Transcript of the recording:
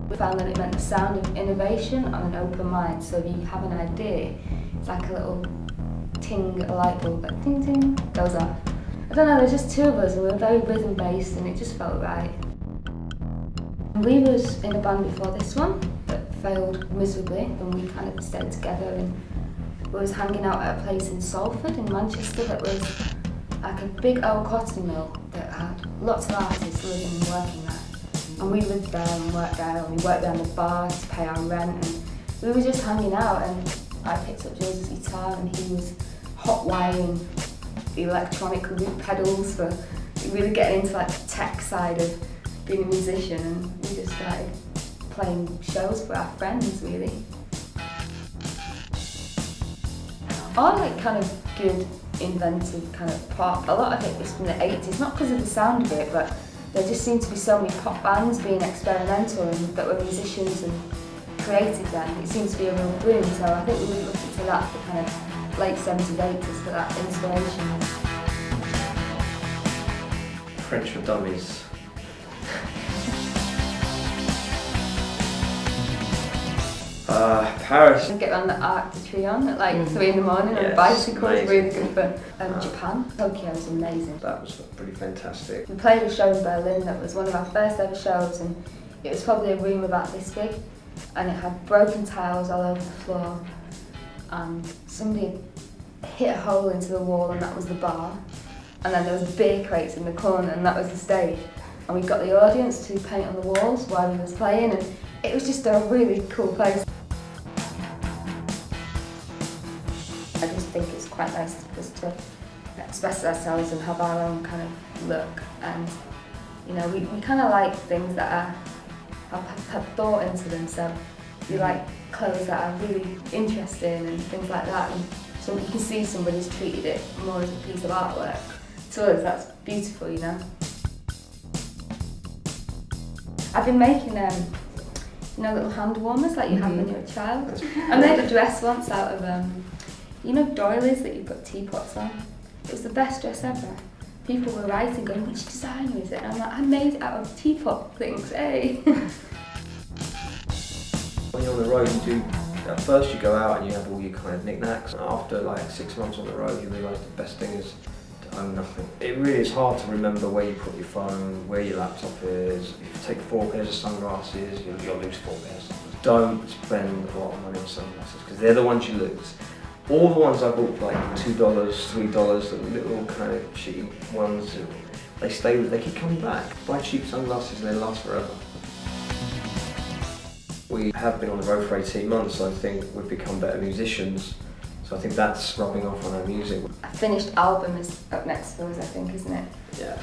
We found that it meant the sound of innovation on an open mind, so if you have an idea, it's like a little ting, a light bulb, like ting ting, goes off. I don't know, there's just two of us and we were very rhythm based and it just felt right. We was in a band before this one that failed miserably, and we kind of stayed together, and we was hanging out at a place in Salford in Manchester that was like a big old cotton mill that had lots of artists living and working there. And we lived there and worked there, and we worked down the bar to pay our rent, and we were just hanging out, and I picked up George's guitar and he was hot wiring the electronic loop pedals for really getting into like the tech side of being a musician, and we just started playing shows for our friends really. I like kind of good inventive kind of pop. A lot of it was from the 80s, not because of the sound of it, but there just seemed to be so many pop bands being experimental and that were musicians and creative then. It seems to be a real boom, so I think we were looking to that for kind of late 70s, 80s for that inspiration. French for Dummies. Paris. Get around the Arc de Triomphe at like 3 in the morning on a bicycle is really good for Japan. Tokyo was amazing. That was pretty fantastic. We played a show in Berlin that was one of our first ever shows, and it was probably a room about this big, and it had broken tiles all over the floor, and somebody hit a hole into the wall and that was the bar, and then there was beer crates in the corner and that was the stage, and we got the audience to paint on the walls while we was playing, and it was just a really cool place. I just think it's quite nice for us to express ourselves and have our own kind of look, and you know, we kind of like things that have thought into them, so we like clothes that are really interesting and things like that, and so you can see somebody's treated it more as a piece of artwork. To us that's beautiful, you know. I've been making you know, little hand warmers like you have when you're a child. I made a dress once out of you know, doilies that you put teapots on? It was the best dress ever. People were writing going, which designer is it? And I'm like, I made it out of teapot things, hey! When you're on the road, at first you go out and you have all your kind of knickknacks. After like 6 months on the road, you realise the best thing is to own nothing. It really is hard to remember where you put your phone, where your laptop is. If you take 4 pairs of sunglasses, you'll lose 4 pairs. Don't spend a lot of money on sunglasses, because they're the ones you lose. All the ones I bought for like $2, $3, the little kind of cheap ones, they keep coming back. Buy cheap sunglasses and they last forever. We have been on the road for 18 months, so I think we've become better musicians. So I think that's rubbing off on our music. A finished album is up next for us, I think, isn't it? Yeah.